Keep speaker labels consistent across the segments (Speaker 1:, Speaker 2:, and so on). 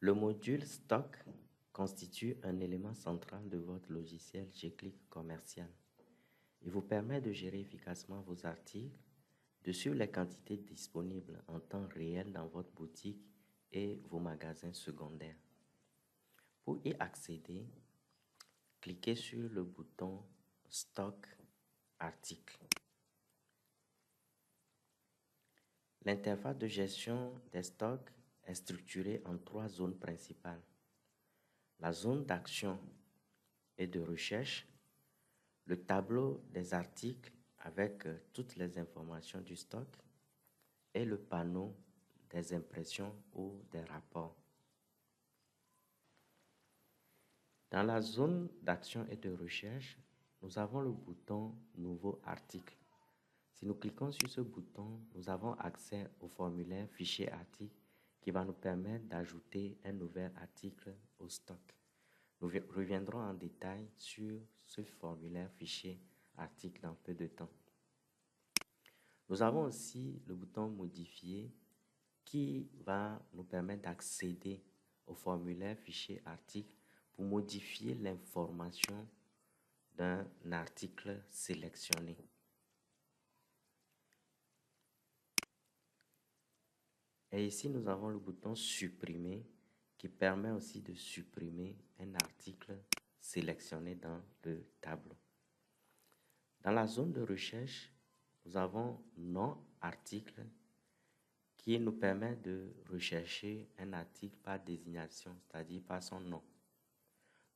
Speaker 1: Le module Stock constitue un élément central de votre logiciel G-Click commercial. Il vous permet de gérer efficacement vos articles, de suivre les quantités disponibles en temps réel dans votre boutique et vos magasins secondaires. Pour y accéder, cliquez sur le bouton Stock Articles. L'interface de gestion des stocks est structurée en 3 zones principales. La zone d'action et de recherche, le tableau des articles avec toutes les informations du stock et le panneau des impressions ou des rapports. Dans la zone d'action et de recherche, nous avons le bouton Nouveau article. Si nous cliquons sur ce bouton, nous avons accès au formulaire Fichier article qui va nous permettre d'ajouter un nouvel article au stock. Nous reviendrons en détail sur ce formulaire Fichier article dans peu de temps. Nous avons aussi le bouton Modifier qui va nous permettre d'accéder au formulaire Fichier article pour modifier l'information d'un article sélectionné. Et ici, nous avons le bouton Supprimer qui permet aussi de supprimer un article sélectionné dans le tableau. Dans la zone de recherche, nous avons Nom article qui nous permet de rechercher un article par désignation, c'est-à-dire par son nom.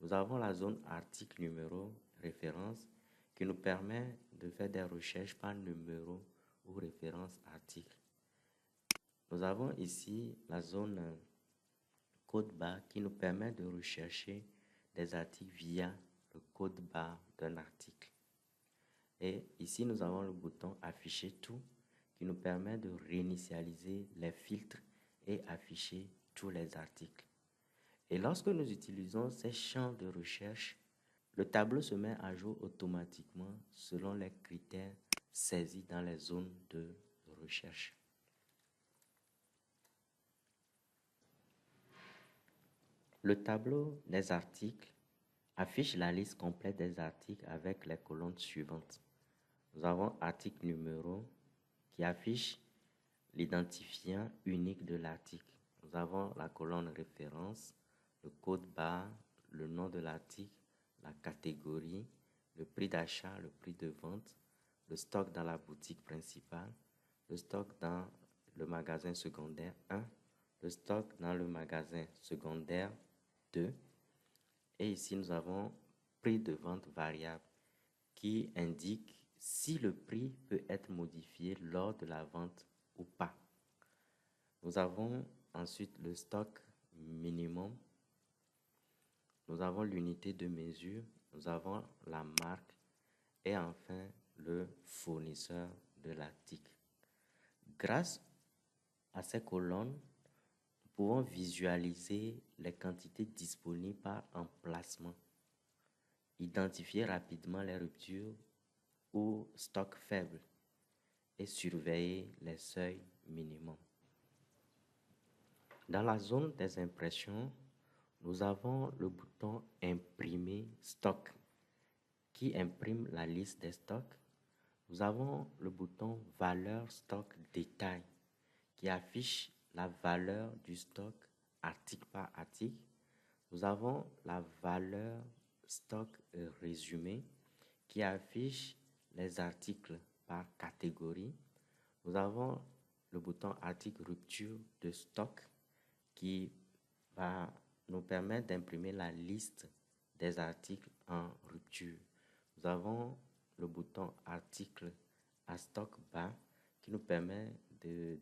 Speaker 1: Nous avons la zone article numéro référence qui nous permet de faire des recherches par numéro ou référence article. Nous avons ici la zone code barre qui nous permet de rechercher des articles via le code barre d'un article. Et ici, nous avons le bouton Afficher tout qui nous permet de réinitialiser les filtres et afficher tous les articles. Et lorsque nous utilisons ces champs de recherche, le tableau se met à jour automatiquement selon les critères saisis dans les zones de recherche. Le tableau des articles affiche la liste complète des articles avec les colonnes suivantes. Nous avons article numéro qui affiche l'identifiant unique de l'article. Nous avons la colonne référence, le code barre, le nom de l'article, la catégorie, le prix d'achat, le prix de vente, le stock dans la boutique principale, le stock dans le magasin secondaire 1, le stock dans le magasin secondaire 2. Et ici, nous avons prix de vente variable qui indique si le prix peut être modifié lors de la vente ou pas. Nous avons ensuite le stock minimum. Nous avons l'unité de mesure. Nous avons la marque et enfin le fournisseur de l'article. Grâce à ces colonnes, nous pouvons visualiser les quantités disponibles par emplacement, identifier rapidement les ruptures ou stock faible et surveiller les seuils minimums. Dans la zone des impressions, nous avons le bouton Imprimer stock qui imprime la liste des stocks. Nous avons le bouton Valeur stock détail qui affiche la valeur du stock article par article. Nous avons la valeur stock résumé qui affiche les articles par catégorie. Nous avons le bouton article rupture de stock qui va nous permettre d'imprimer la liste des articles en rupture. Nous avons le bouton article à stock bas qui nous permet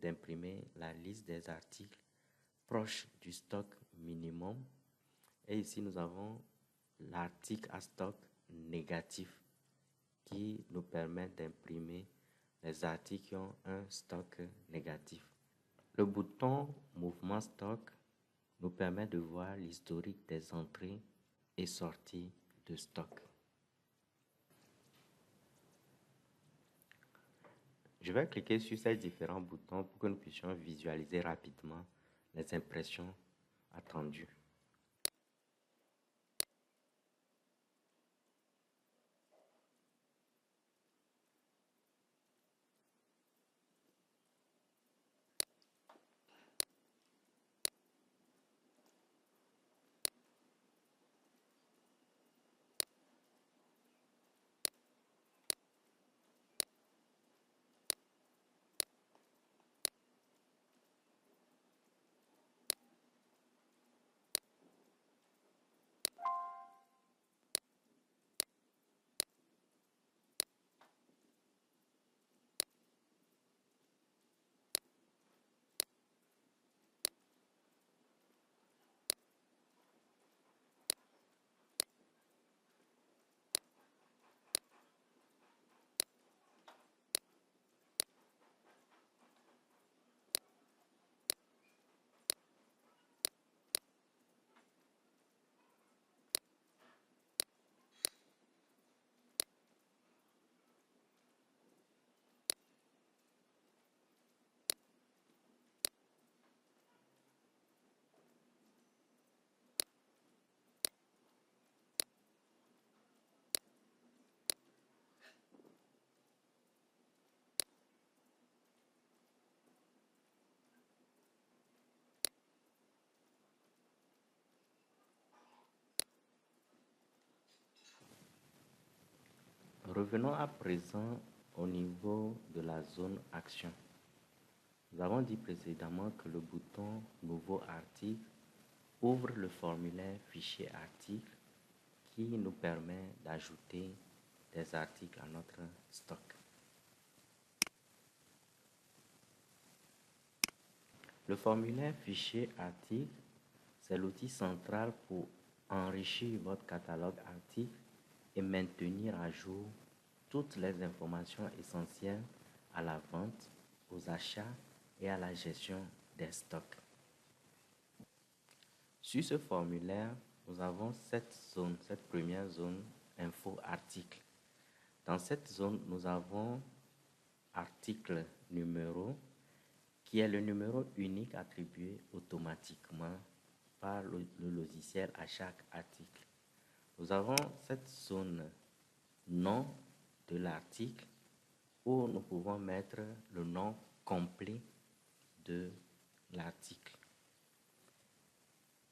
Speaker 1: d'imprimer la liste des articles proches du stock minimum. Et ici, nous avons l'article à stock négatif qui nous permet d'imprimer les articles qui ont un stock négatif. Le bouton Mouvement stock nous permet de voir l'historique des entrées et sorties de stock. Je vais cliquer sur ces différents boutons pour que nous puissions visualiser rapidement les impressions attendu. Revenons à présent au niveau de la zone action. Nous avons dit précédemment que le bouton Nouveau article ouvre le formulaire Fichier article qui nous permet d'ajouter des articles à notre stock. Le formulaire Fichier article, c'est l'outil central pour enrichir votre catalogue article et maintenir à jour toutes les informations essentielles à la vente, aux achats et à la gestion des stocks. Sur ce formulaire, nous avons cette première zone info article. Dans cette zone, nous avons article numéro qui est le numéro unique attribué automatiquement par le logiciel à chaque article. Nous avons cette zone nom de l'article où nous pouvons mettre le nom complet de l'article.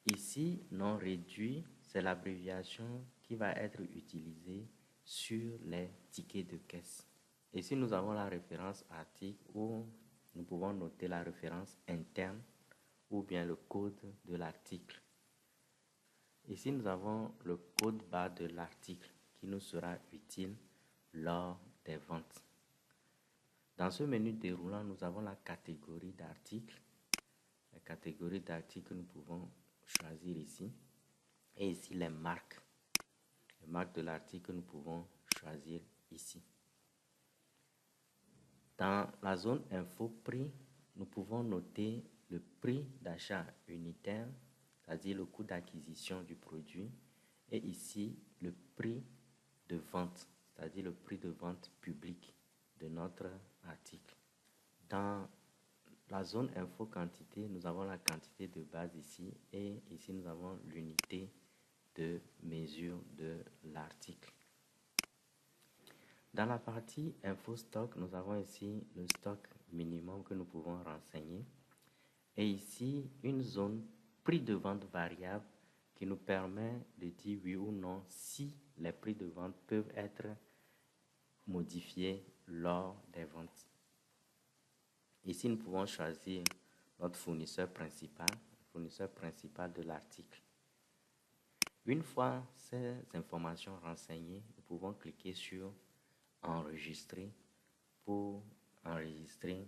Speaker 1: Ici, nom réduit, c'est l'abréviation qui va être utilisée sur les tickets de caisse. Ici, nous avons la référence article où nous pouvons noter la référence interne ou bien le code de l'article. Ici, nous avons le code barre de l'article qui nous sera utile lors des ventes. Dans ce menu déroulant, nous avons la catégorie d'articles. La catégorie d'articles que nous pouvons choisir ici. Et ici, les marques. Les marques de l'article que nous pouvons choisir ici. Dans la zone info prix, nous pouvons noter le prix d'achat unitaire, c'est-à-dire le coût d'acquisition du produit, et ici le prix de vente, c'est-à-dire le prix de vente public de notre article. Dans la zone info quantité, nous avons la quantité de base ici, et ici nous avons l'unité de mesure de l'article. Dans la partie info stock, nous avons ici le stock minimum que nous pouvons renseigner. Et ici, une zone prix de vente variable qui nous permet de dire oui ou non si les prix de vente peuvent être modifiés lors des ventes. Ici, nous pouvons choisir notre fournisseur principal de l'article. Une fois ces informations renseignées, nous pouvons cliquer sur enregistrer pour enregistrer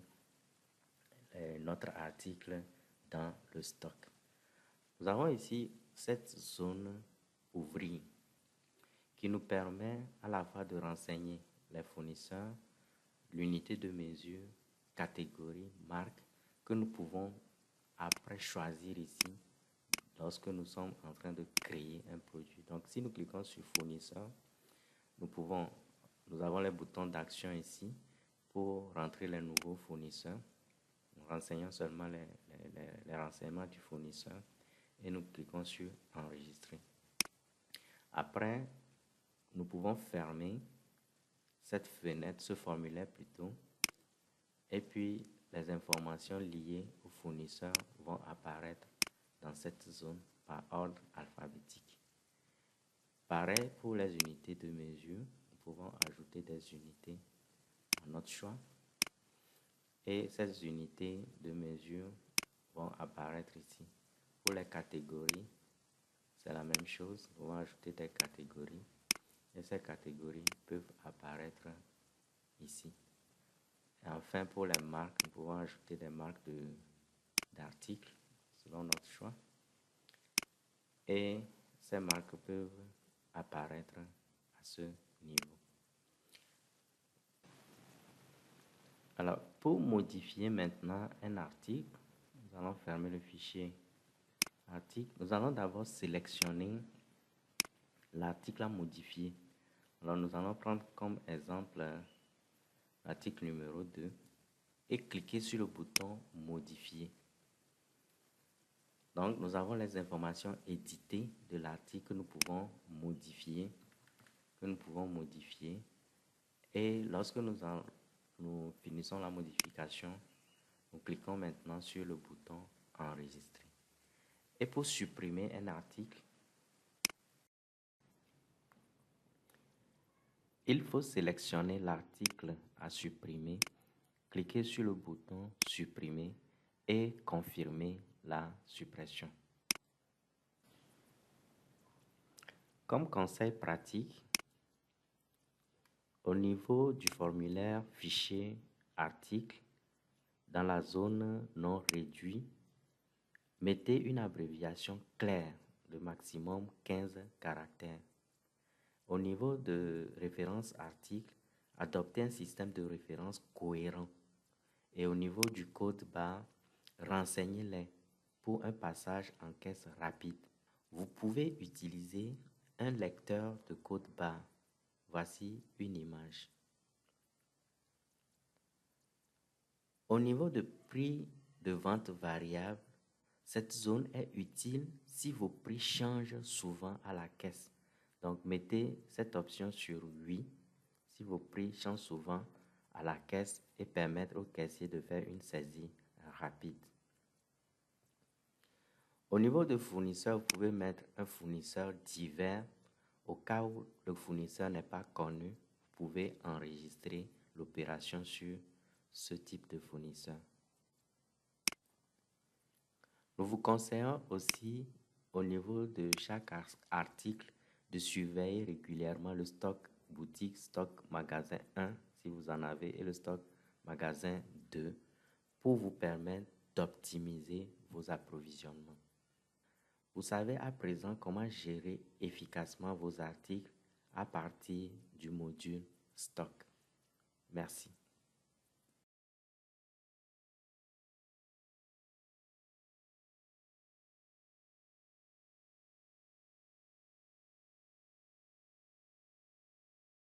Speaker 1: notre article dans le stock. Nous avons ici cette zone ouvrir qui nous permet à la fois de renseigner les fournisseurs, l'unité de mesure, catégorie, marque que nous pouvons après choisir ici lorsque nous sommes en train de créer un produit. Donc si nous cliquons sur fournisseur, nous avons les boutons d'action ici pour rentrer les nouveaux fournisseurs. Nous renseignons seulement les renseignements du fournisseur. et nous cliquons sur enregistrer. Après, nous pouvons fermer cette fenêtre, ce formulaire plutôt, et puis les informations liées au fournisseur vont apparaître dans cette zone par ordre alphabétique. Pareil pour les unités de mesure, nous pouvons ajouter des unités à notre choix et ces unités de mesure vont apparaître ici. Pour les catégories, c'est la même chose, nous pouvons ajouter des catégories et ces catégories peuvent apparaître ici. Et enfin, pour les marques, nous pouvons ajouter des marques d'articles selon notre choix. Et ces marques peuvent apparaître à ce niveau. Alors, pour modifier maintenant un article, nous allons fermer le fichier article. Nous allons d'abord sélectionner l'article à modifier. Alors, nous allons prendre comme exemple l'article numéro 2 et cliquer sur le bouton modifier. Donc, nous avons les informations éditées de l'article que nous pouvons modifier. Et lorsque nous finissons la modification, nous cliquons maintenant sur le bouton enregistrer. Et pour supprimer un article, il faut sélectionner l'article à supprimer, cliquer sur le bouton supprimer et confirmer la suppression. Comme conseil pratique, au niveau du formulaire fichier article, dans la zone non réduit, mettez une abréviation claire de maximum 15 caractères. Au niveau de référence article, adoptez un système de référence cohérent. Et au niveau du code barre, renseignez-les pour un passage en caisse rapide. Vous pouvez utiliser un lecteur de code barre. Voici une image. Au niveau de prix de vente variable, cette zone est utile si vos prix changent souvent à la caisse. Donc, mettez cette option sur oui si vos prix changent souvent à la caisse et permettre au caissier de faire une saisie rapide. Au niveau de fournisseur, vous pouvez mettre un fournisseur divers. Au cas où le fournisseur n'est pas connu, vous pouvez enregistrer l'opération sur ce type de fournisseur. Nous vous conseillons aussi, au niveau de chaque article, de surveiller régulièrement le stock boutique, stock magasin 1, si vous en avez, et le stock magasin 2, pour vous permettre d'optimiser vos approvisionnements. Vous savez à présent comment gérer efficacement vos articles à partir du module stock. Merci.